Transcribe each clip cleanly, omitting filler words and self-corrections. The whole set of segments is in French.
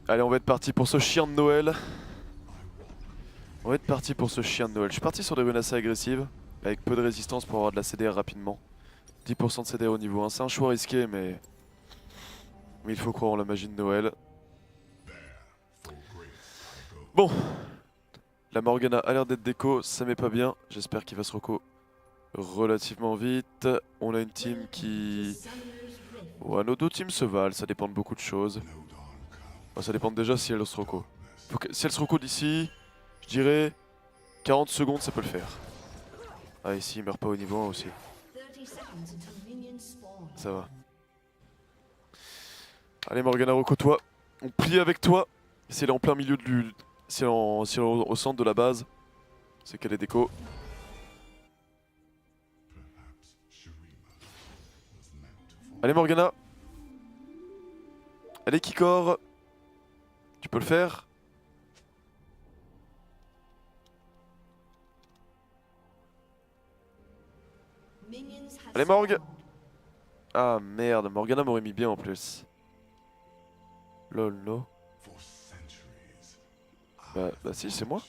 Allez, on va être parti pour ce chien de Noël. On va être parti pour ce chien de Noël. Je suis parti sur des runes assez agressives, avec peu de résistance pour avoir de la CDR rapidement. 10% de CDR au niveau 1, c'est un choix risqué, mais il faut croire en la magie de Noël. Bon, la Morgana a l'air d'être déco, ça met pas bien. J'espère qu'il va se reco relativement vite. On a une team qui... Ouais, nos deux teams se valent, ça dépend de beaucoup de choses. Enfin, ça dépend déjà si elle se reco. Si elle se reco d'ici, je dirais 40 secondes, ça peut le faire. Ah, ici, il meurt pas au niveau 1 aussi. Ça va. Allez, Morgana, reco-toi. On plie avec toi. Si elle est en plein milieu de l'ul... Si elle est au centre de la base, c'est qu'elle est déco. Allez, Morgana. Allez, Kikor. Tu peux le faire. Allez, Morg. Ah merde, Morgana m'aurait mis bien en plus. Lol, no. Bah si, c'est moi.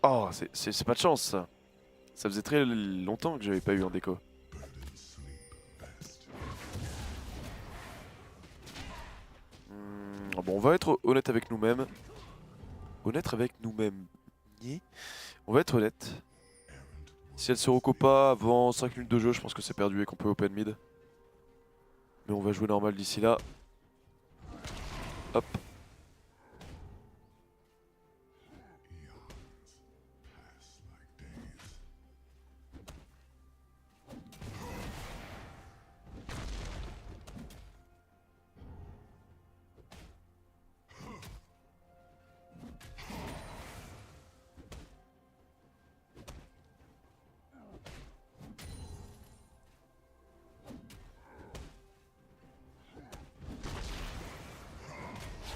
Oh, c'est pas de chance ça. Ça faisait très longtemps que j'avais pas eu un déco. Bon, on va être honnête avec nous-mêmes. Honnête avec nous-mêmes. On va être honnête. Si elle se reco pas avant 5 minutes de jeu, je pense que c'est perdu et qu'on peut open mid. Mais on va jouer normal d'ici là. Hop.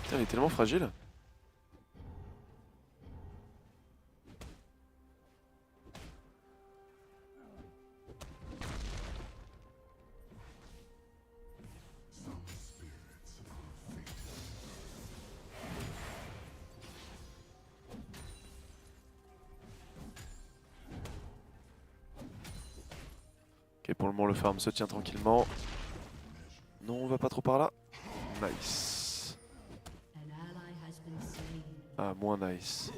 Putain, elle est tellement fragile. Ok, pour le moment le farm se tient tranquillement. Non, on va pas trop par là. Nice. Ah, moins nice.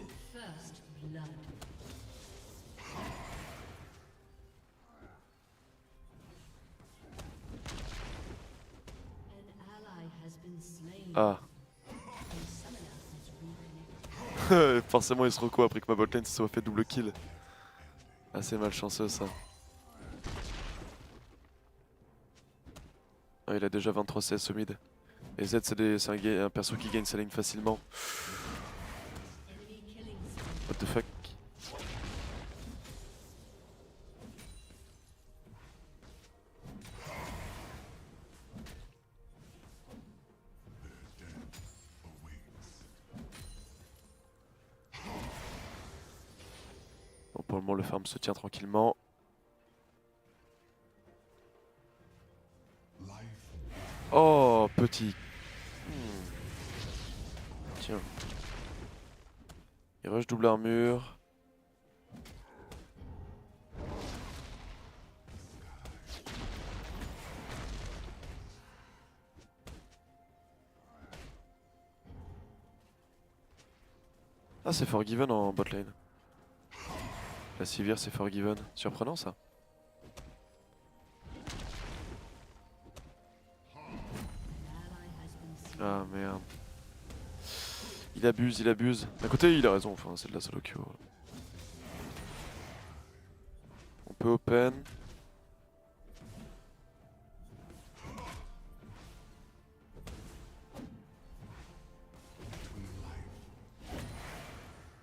Ah. Forcément il se reco après que ma botlane se soit fait double kill. Assez malchanceux ça. Ah, il a déjà 23 CS au mid. Et Z c'est un perso qui gagne sa lane facilement. What the fuck. Bon, pour le moment le farm se tient tranquillement. Oh petit. Tiens. Il rush double armure. Ah, c'est Forgiven en botlane. La Sivir c'est Forgiven. Surprenant ça. Ah merde. Il abuse, il abuse. D'un côté il a raison, enfin c'est de la solo queue. On peut open.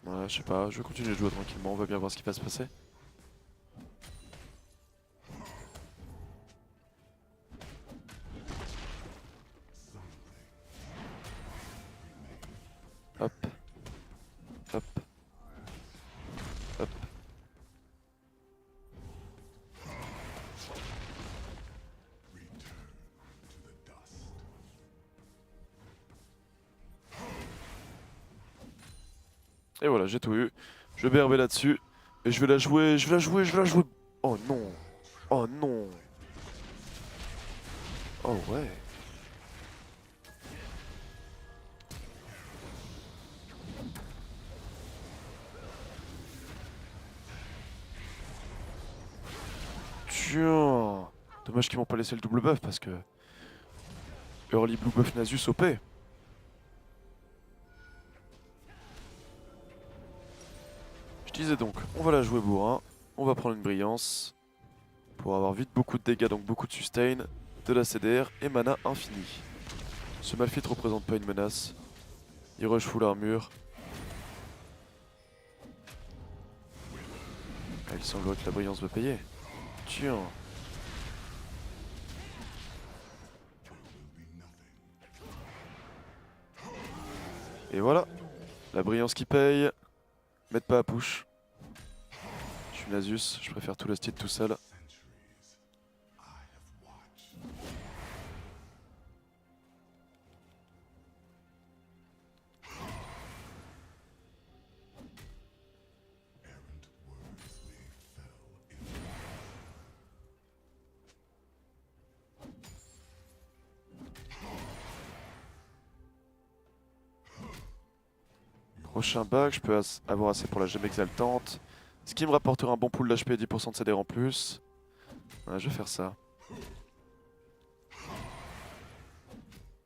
Ouais, je sais pas, je vais continuer de jouer tranquillement, on va bien voir ce qui va se passer. Hop. Hop. Hop. Et voilà, j'ai tout eu. Je vais herber là-dessus. Et je vais la jouer, je vais la jouer, je vais la jouer. Oh non. Oh non. Oh ouais. Tiens. Dommage qu'ils m'ont pas laissé le double buff parce que... Early blue buff Nasus OP. Je disais donc, on va la jouer bourrin. On va prendre une brillance. Pour avoir vite beaucoup de dégâts, donc beaucoup de sustain. De la CDR et mana infini. Ce Malphite représente pas une menace. Il rush full armure. Ah, il semblerait que la brillance va payer. Tiens. Et voilà. La brillance qui paye. Mettre pas à push. Je suis Nasus, je préfère tout le style tout seul. Prochain bac, je peux avoir assez pour la gemme exaltante. Ce qui me rapportera un bon pool d'HP et 10% de CDR en plus. Ouais, je vais faire ça.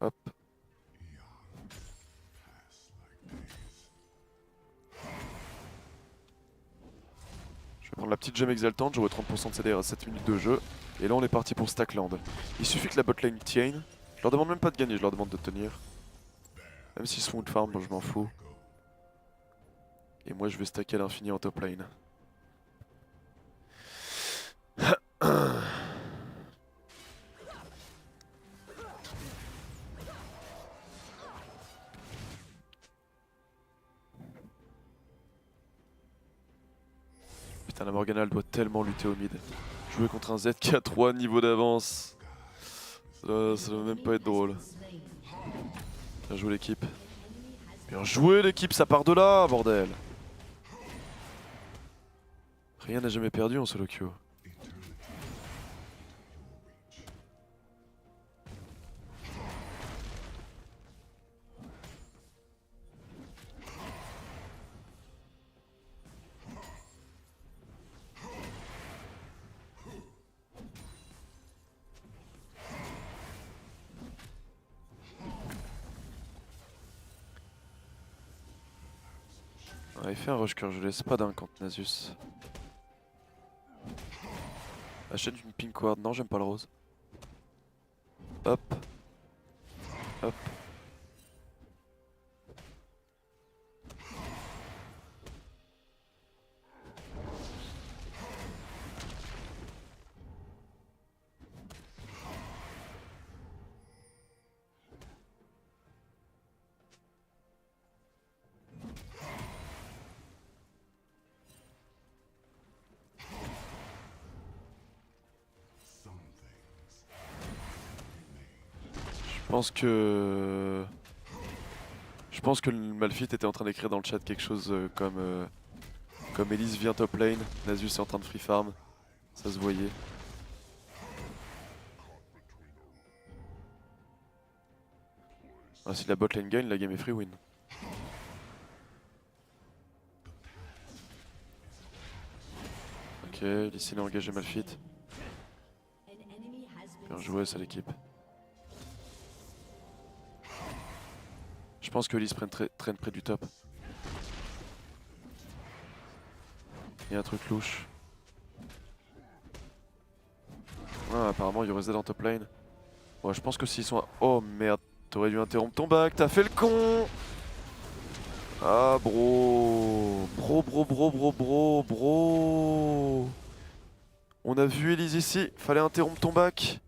Hop. Je vais prendre la petite gemme exaltante, j'aurai 30% de CDR à 7 minutes de jeu. Et là on est parti pour Stackland. Il suffit que la botlane tienne. Je leur demande même pas de gagner, je leur demande de tenir. Même s'ils se font de farm, bon, je m'en fous. Et moi je vais stacker à l'infini en top lane. Putain, la Morgana elle doit tellement lutter au mid. Jouer contre un Z qui a 3 niveaux d'avance. Ça doit même pas être drôle. Bien joué l'équipe. Bien joué l'équipe, ça part de là, bordel. Rien n'a jamais perdu en solo queue. Ah, il fait un rush cœur, je laisse pas d'un contre Nasus. Achète une pink ward, non j'aime pas le rose. Hop. Hop. Je pense que le Malphite était en train d'écrire dans le chat quelque chose comme Elise vient top lane, Nasus est en train de free farm. Ça se voyait. Ah, si la bot lane gagne, la game est free win. Ok, Lysine a engagé Malphite. Bien joué ça l'équipe. Je pense que Elise traîne près du top. Il y a un truc louche. Ah, apparemment il y aurait Z en top lane. Ouais, je pense que s'ils sont... Oh merde, t'aurais dû interrompre ton back, t'as fait le con. Ah bro. Bro. On a vu Elise ici, fallait interrompre ton back.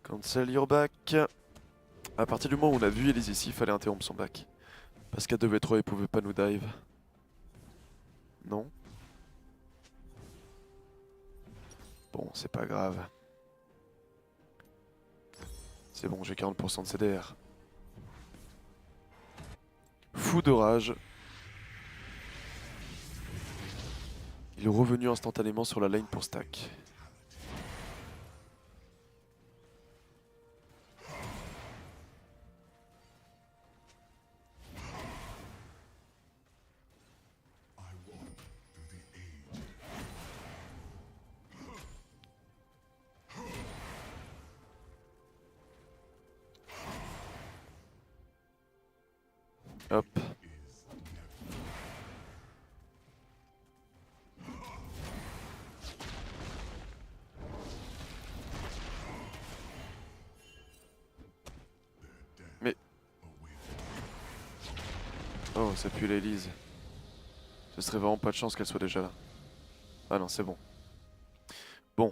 Cancel your back. À partir du moment où on a vu Elise ici, fallait interrompre son back. Parce qu'à 2v3 il pouvait pas nous dive. Non. Bon, c'est pas grave. C'est bon, j'ai 40% de CDR. Fou de rage. Il est revenu instantanément sur la lane pour stack. Hop. Mais... Oh, ça pue l'Elise. Ce serait vraiment pas de chance qu'elle soit déjà là. Ah non, c'est bon. Bon.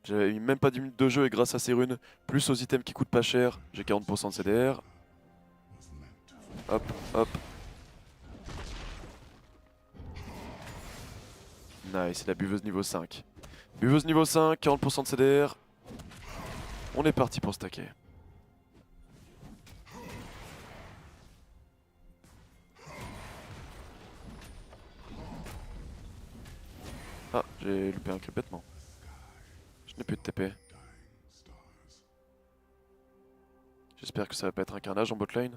J'avais mis même pas 10 minutes de jeu et grâce à ces runes, plus aux items qui coûtent pas cher, j'ai 40% de CDR. Hop, hop. Nice, la buveuse niveau 5. Buveuse niveau 5, 40% de CDR. On est parti pour stacker. Ah, j'ai loupé un kill bêtement. Je n'ai plus de TP. J'espère que ça va pas être un carnage en botlane.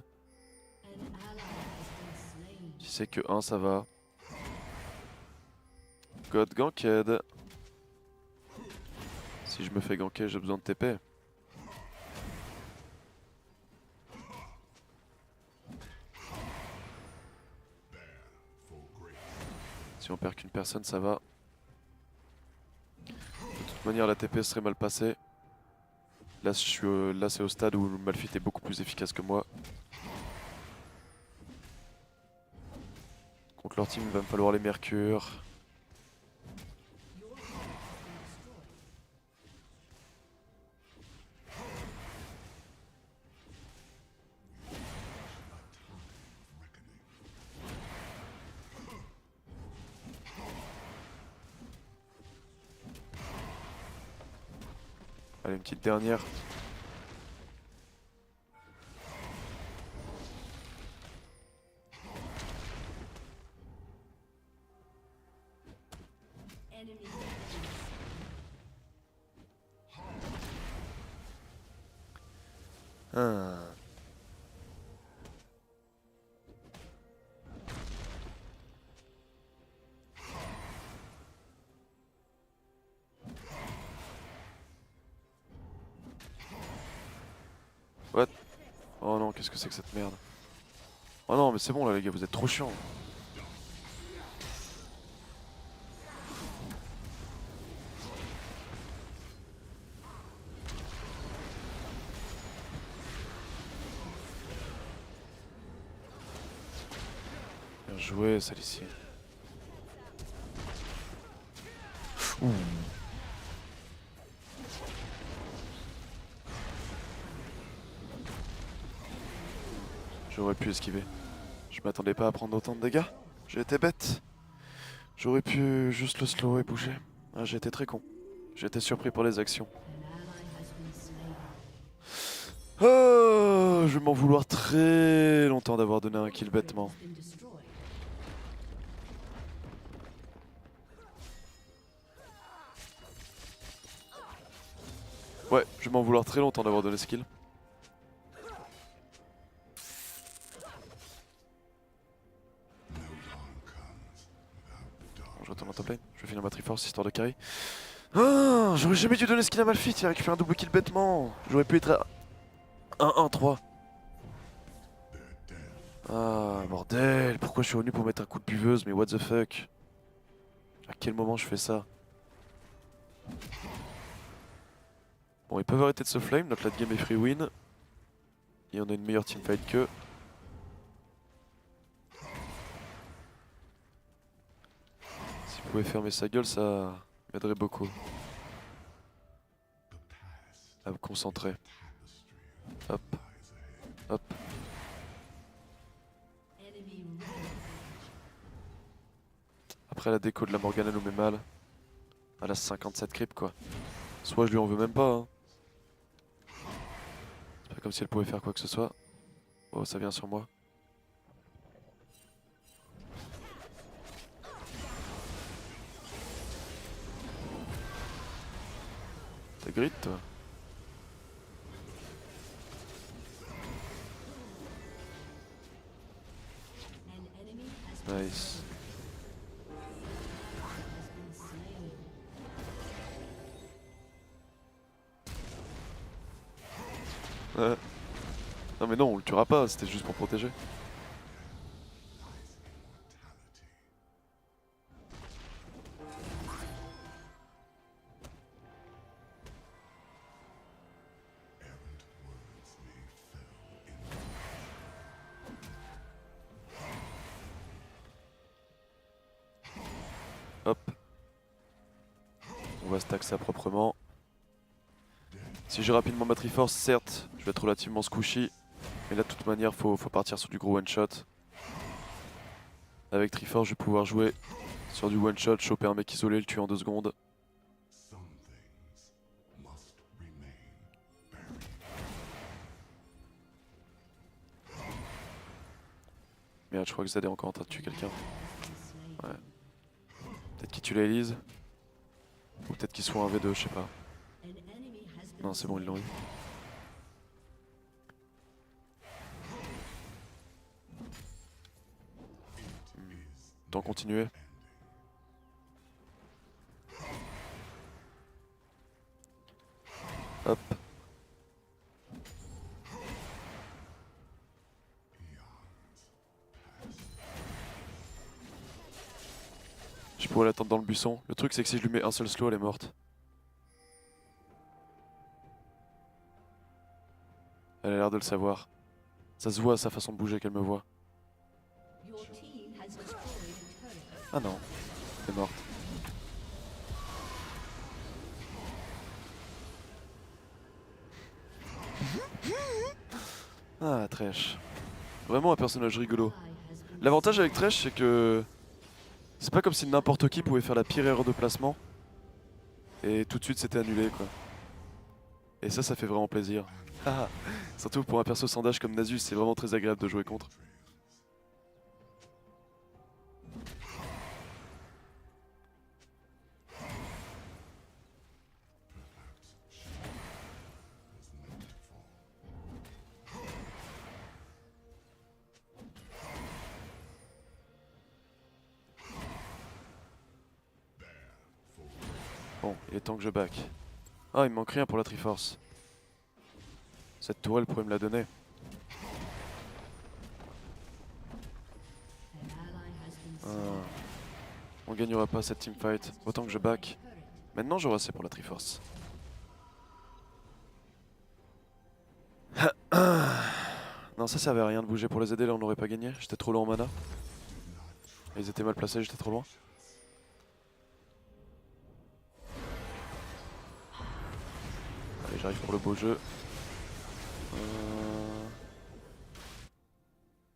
Si c'est que 1, ça va. God ganked. Si je me fais ganker, j'ai besoin de TP. Si on perd qu'une personne, ça va. De toute manière, la TP serait mal passée. Là, là c'est au stade où Malphite est beaucoup plus efficace que moi. Contre leur team, il va me falloir les mercures. Allez, une petite dernière. Ah. What? Oh non, qu'est-ce que c'est que cette merde? Oh non, mais c'est bon là les gars, vous êtes trop chiants. Bien joué, celle-ci. Ouh. J'aurais pu esquiver. Je m'attendais pas à prendre autant de dégâts. J'ai été bête. J'aurais pu juste le slow et bouger. Ah, j'ai été très con. J'ai été surpris par les actions. Oh, je vais m'en vouloir très longtemps d'avoir donné un kill bêtement. Ouais, je vais m'en vouloir très longtemps d'avoir donné ce kill. Bon, je retourne en top lane. Je vais finir ma Triforce histoire de carry. Ah, j'aurais jamais dû donner ce kill à Malphite. Il a récupéré un double kill bêtement. J'aurais pu être à 1-1-3. Ah, bordel. Pourquoi je suis revenu pour mettre un coup de buveuse? Mais what the fuck? À quel moment je fais ça? Bon, ils peuvent arrêter de se flame. Notre late game est free win. Et on a une meilleure teamfight qu'eux. S'il pouvait fermer sa gueule, ça m'aiderait beaucoup. À me concentrer. Hop. Hop. Après la déco de la Morgana nous met mal. Elle a 57 creep quoi. Soit je lui en veux même pas. Hein. C'est pas comme si elle pouvait faire quoi que ce soit. Oh, ça vient sur moi. T'as grid toi? Nice. Ouais. Non mais non, on le tuera pas, c'était juste pour protéger. Hop. On va stack ça proprement. Si j'ai rapidement ma Triforce, certes, je vais être relativement squishy. Mais là de toute manière, faut partir sur du gros one shot. Avec Triforce, je vais pouvoir jouer sur du one shot, choper un mec isolé, le tuer en 2 secondes. Merde, je crois que Zed est encore en train de tuer quelqu'un. Ouais. Peut-être qu'il tue la Elise. Ou peut-être qu'il soit un V2, je sais pas. Non, c'est bon, ils l'ont eu. Tant continuer. Hop. Je pourrais l'attendre dans le buisson. Le truc c'est que si je lui mets un seul slow, elle est morte. Elle a l'air de le savoir. Ça se voit sa façon de bouger qu'elle me voit. Ah non, elle est morte. Ah, Thresh. Vraiment un personnage rigolo. L'avantage avec Thresh, c'est que c'est pas comme si n'importe qui pouvait faire la pire erreur de placement et tout de suite c'était annulé quoi. Et ça fait vraiment plaisir. Surtout pour un perso sans dash comme Nasus, c'est vraiment très agréable de jouer contre. Bon, il est temps que je back. Ah, il me manque rien pour la Triforce. Cette tourelle pourrait me la donner. Ah. On gagnera pas cette teamfight, autant que je back. Maintenant j'aurai assez pour la Triforce. Non, ça servait à rien de bouger pour les aider, là on n'aurait pas gagné. J'étais trop loin en mana. Ils étaient mal placés, j'étais trop loin. Allez, j'arrive pour le beau jeu.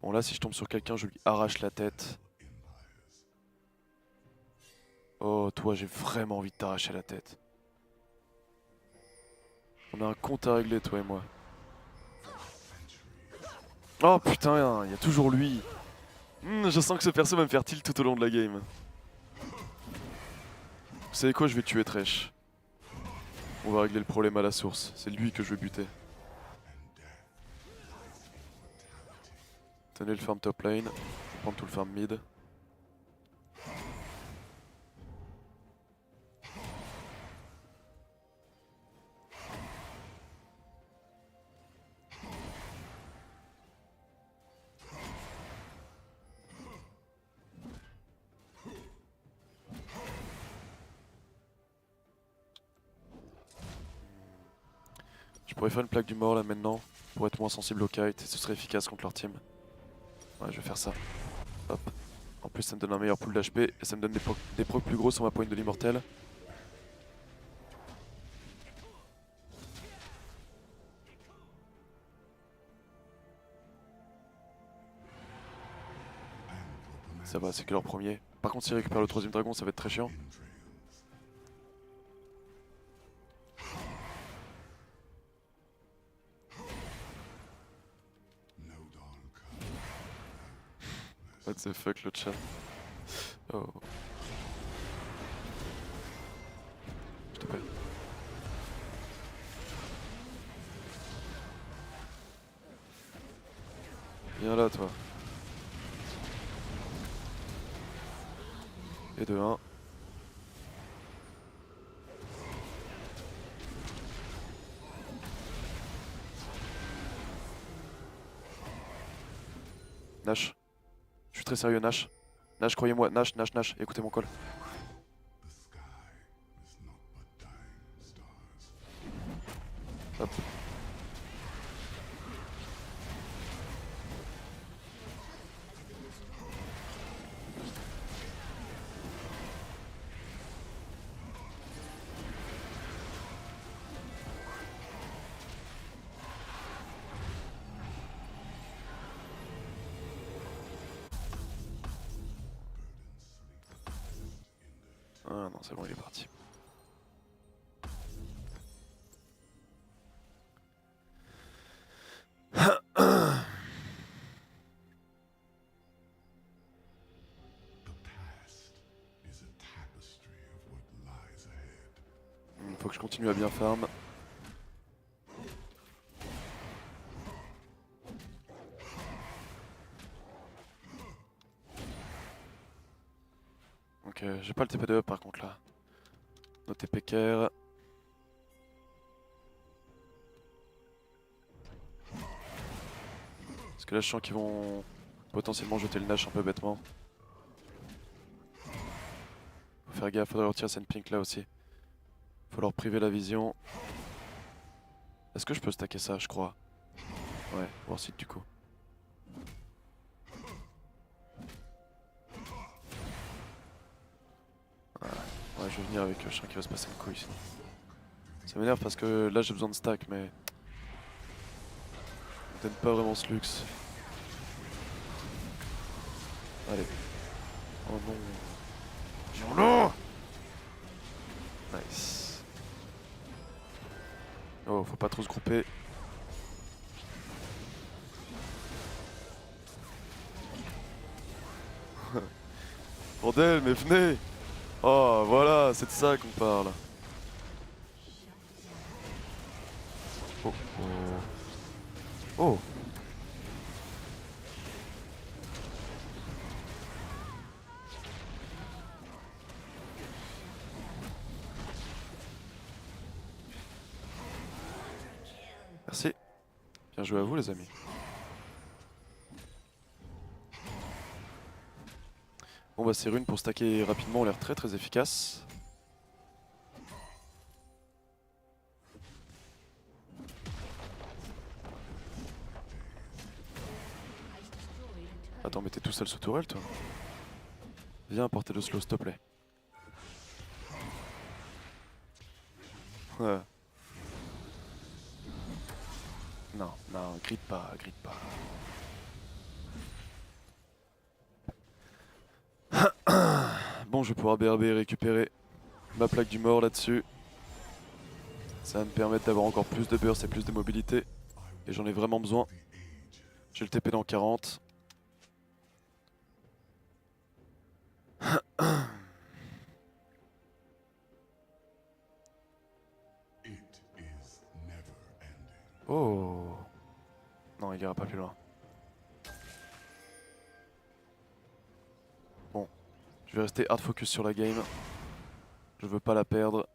Bon là si je tombe sur quelqu'un, je lui arrache la tête. Oh toi, j'ai vraiment envie de t'arracher la tête. On a un compte à régler toi et moi. Oh putain, il y a toujours lui. Je sens que ce perso va me faire tilt tout au long de la game. Vous savez quoi, je vais tuer Thresh. On va régler le problème à la source, c'est lui que je vais buter. Tenez le farm top lane, je vais prendre tout le farm mid. Je pourrais faire une plaque du mort là maintenant, pour être moins sensible au kite, et ce serait efficace contre leur team. Ouais, je vais faire ça. Hop. En plus ça me donne un meilleur pool d'HP, et ça me donne des procs plus gros sur ma poigne de l'immortel. Ça va, c'est que leur premier. Par contre s'ils récupèrent le troisième dragon, ça va être très chiant. What the fuck le chat. Oh. Je te paie. Viens là toi. Et de 1. Nash. Je suis très sérieux, Nash. Nash, croyez-moi, Nash, Nash, Nash, écoutez mon call. Hop. Ah non, c'est bon, il est parti. Faut que je continue à bien farm. Ok, j'ai pas le TP de up par contre là. No TP care. Parce que là je sens qu'ils vont potentiellement jeter le Nash un peu bêtement. Faut faire gaffe, faudrait retirer cette pink là aussi. Faut leur priver la vision. Est-ce que je peux stacker ça, je crois? Ouais, voir si du coup. Ouais, je vais venir avec eux, je sens qu'il va se passer une couille sinon. Ça m'énerve parce que là j'ai besoin de stack mais... On donne pas vraiment ce luxe. Allez. Oh non. Oh non. Nice. Oh, faut pas trop se grouper. Bordel, mais venez. Oh, voilà, c'est de ça qu'on parle. Oh, oh. Oh. Merci. Bien joué à vous les amis. Bon bah ces runes pour stacker rapidement ont l'air très très efficaces. Attends mais t'es tout seul sous tourelle toi. Viens apporter le slow s'il te plaît. Ouais. Non, non, grite pas, grite pas. Bon, je vais pouvoir BRB et récupérer ma plaque du mort là-dessus. Ça va me permettre d'avoir encore plus de burst et plus de mobilité. Et j'en ai vraiment besoin. J'ai le TP dans 40. Oh. Non, il ira pas plus loin. Bon, je vais rester hard focus sur la game. Je veux pas la perdre.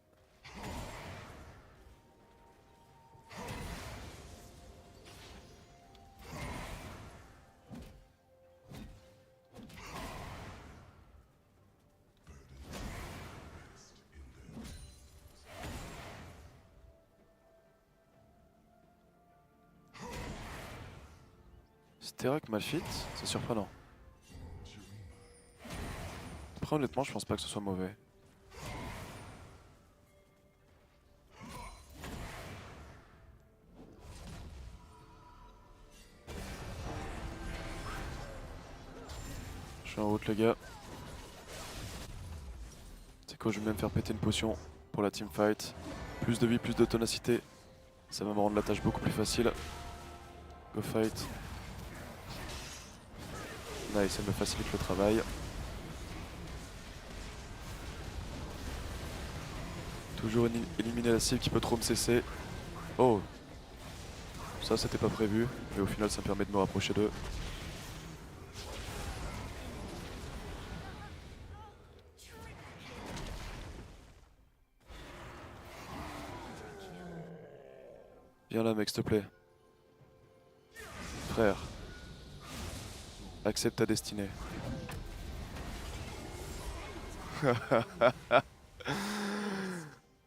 Sterak Malphite, c'est surprenant. Après honnêtement je pense pas que ce soit mauvais. Je suis en route les gars. C'est quoi, je vais même faire péter une potion pour la teamfight. Plus de vie, plus de ténacité. Ça va me rendre la tâche beaucoup plus facile. Go fight. Nice, elle me facilite le travail. Toujours éliminer la cible qui peut trop me cesser. Oh. Ça c'était pas prévu, mais au final ça me permet de me rapprocher d'eux. Viens là mec, s'il te plaît. Frère. Accepte ta destinée.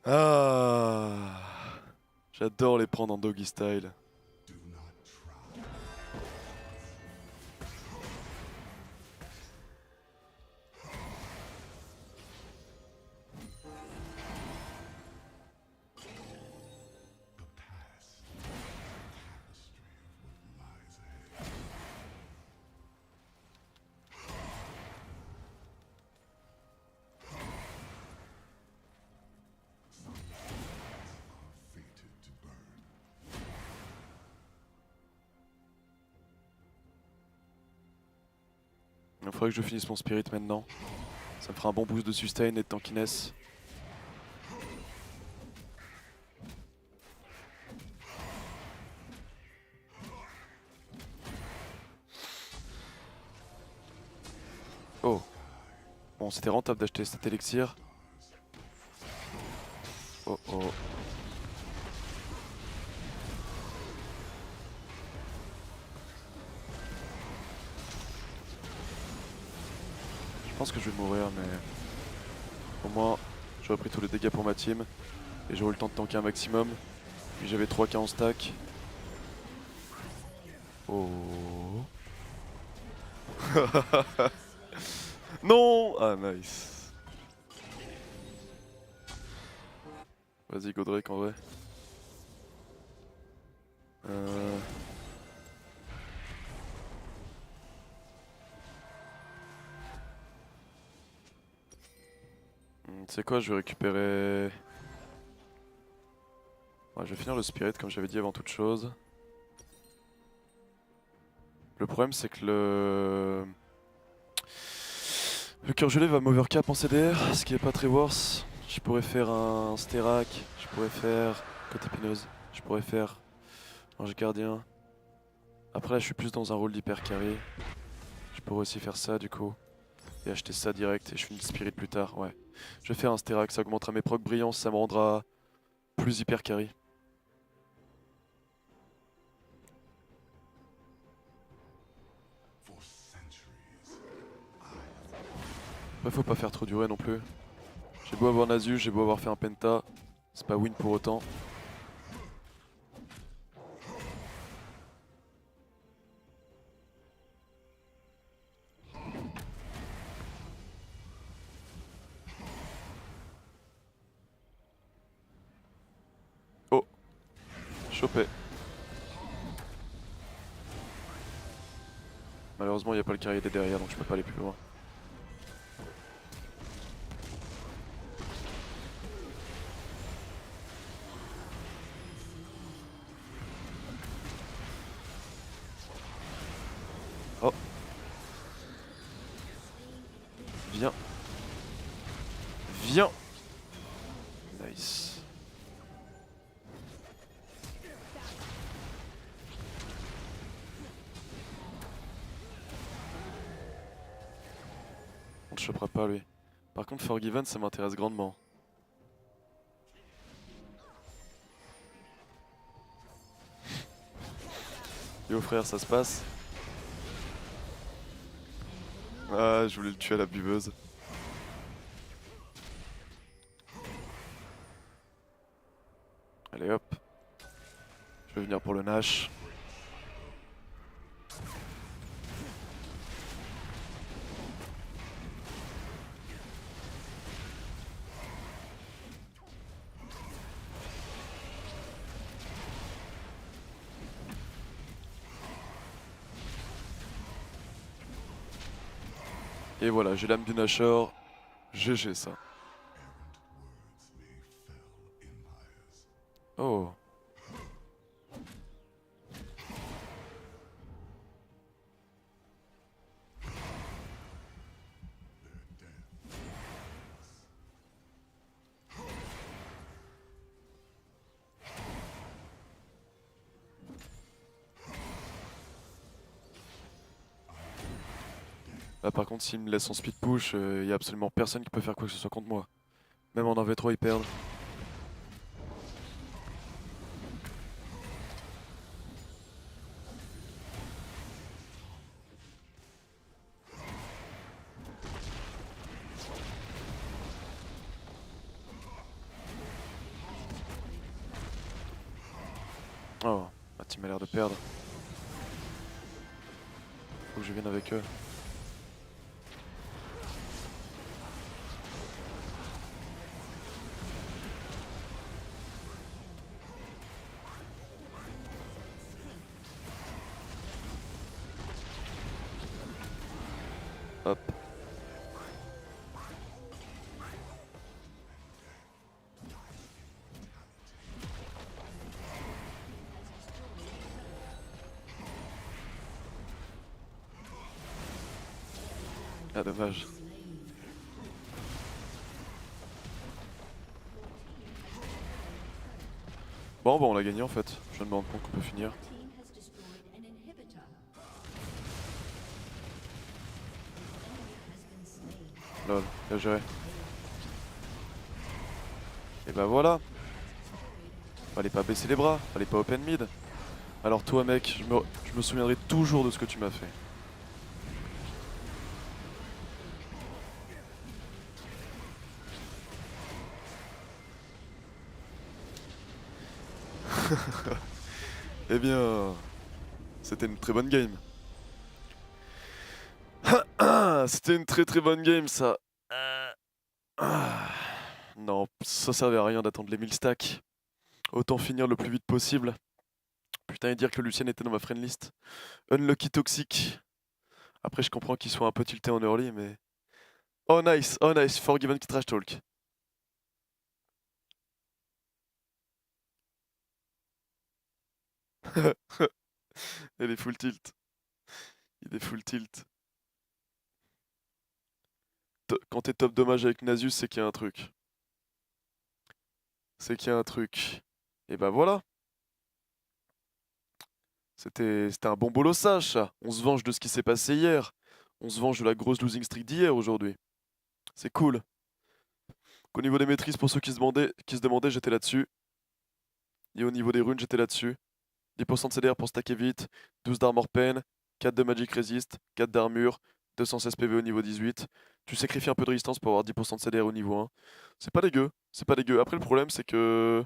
Ah, j'adore les prendre en doggy style. Il faudrait que je finisse mon spirit maintenant. Ça me fera un bon boost de sustain et de tankiness. Oh. Bon, c'était rentable d'acheter cet élixir. Oh oh. Je pense que je vais mourir, mais au moins j'aurais pris tous les dégâts pour ma team et j'aurais eu le temps de tanker un maximum. Puis j'avais 3K en stack. Oh. Non. Ah nice. Vas-y Godric en vrai. Tu sais quoi, je vais récupérer... Ouais, je vais finir le spirit comme j'avais dit avant toute chose. Le problème c'est que le cœur gelé va m'overcap en CDR, ce qui est pas très worse. Je pourrais faire un Sterak, je pourrais faire côte épineuse, je pourrais faire ange gardien. Après là je suis plus dans un rôle d'hyper carry. Je pourrais aussi faire ça du coup. Et acheter ça direct et je finis le spirit plus tard, ouais. Je vais faire un Sterak, ça augmentera mes procs brillants, ça me rendra plus hyper carry. Après faut pas faire trop durer non plus. J'ai beau avoir Nasus, j'ai beau avoir fait un penta, c'est pas win pour autant. Oh, chopé. Malheureusement il n'y a pas le carrier derrière donc je peux pas aller plus loin. Oh. Viens. Viens. Nice. On le chopera pas lui. Par contre Forgiven ça m'intéresse grandement. Yo frère ça se passe. Ah je voulais le tuer à la buveuse. Allez hop. Je vais venir pour le Nash. Et voilà, j'ai l'âme du Nashor. GG ça. Oh. Là par contre s'il me laisse en speed push, y a absolument personne qui peut faire quoi que ce soit contre moi. Même en 1v3 ils perdent. Oh, ma team a l'air de perdre. Faut que je vienne avec eux. Hop. Ah dommage. Bon bah on l'a gagné en fait. Je viens de me rendre compte qu'on peut finir. Lol, bien géré. Et bah voilà. Fallait pas baisser les bras, fallait pas open mid. Alors toi mec, je me souviendrai toujours de ce que tu m'as fait. Eh bien, c'était une très bonne game. C'était une très très bonne game ça. Ah. Non, ça servait à rien d'attendre les 1000 stacks. Autant finir le plus vite possible. Putain, et dire que le Lucien était dans ma friendlist. Unlucky toxic. Après, je comprends qu'il soit un peu tilté en early, mais... oh nice, Forgiven qui trash talk. Elle est full tilt. Il est full tilt. Quand t'es top dommage avec Nasus, c'est qu'il y a un truc. C'est qu'il y a un truc. Et bah voilà. C'était un bon bolossage, ça. On se venge de ce qui s'est passé hier. On se venge de la grosse losing streak d'hier aujourd'hui. C'est cool. Au niveau des maîtrises, pour ceux qui se demandaient, j'étais là-dessus. Et au niveau des runes, j'étais là-dessus. 10% de CDR pour stacker vite, 12 d'armor pen, 4 de magic resist, 4 d'armure, 216 PV au niveau 18. Tu sacrifies un peu de résistance pour avoir 10% de CDR au niveau 1. C'est pas dégueu, c'est pas dégueu. Après le problème c'est que...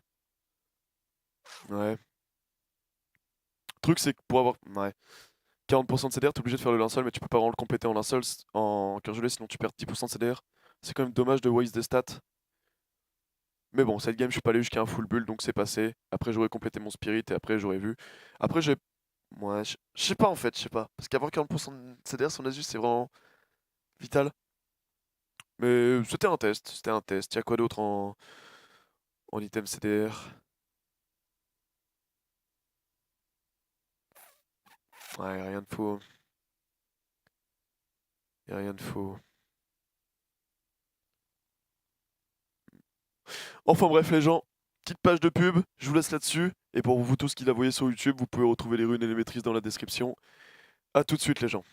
Ouais. Le truc c'est que pour avoir... Ouais. 40% de CDR, t'es obligé de faire le linceul, mais tu peux pas vraiment le compléter en linceul en cœur gelé, sinon tu perds 10% de CDR. C'est quand même dommage de waste des stats. Mais bon, cette game, je suis pas allé jusqu'à un full build, donc c'est passé. Après, j'aurais complété mon spirit et après, j'aurais vu. Après, j'ai... Ouais, je sais pas en fait, je sais pas. Parce qu'avoir 40% de CDR sur Nasus, c'est vraiment vital. Mais c'était un test, c'était un test. Y'a quoi d'autre en item CDR? Ouais, rien de faux. Y'a rien de faux. Enfin bref, les gens, petite page de pub, je vous laisse là-dessus. Et pour vous tous qui la voyez sur YouTube, vous pouvez retrouver les runes et les maîtrises dans la description. A tout de suite, les gens.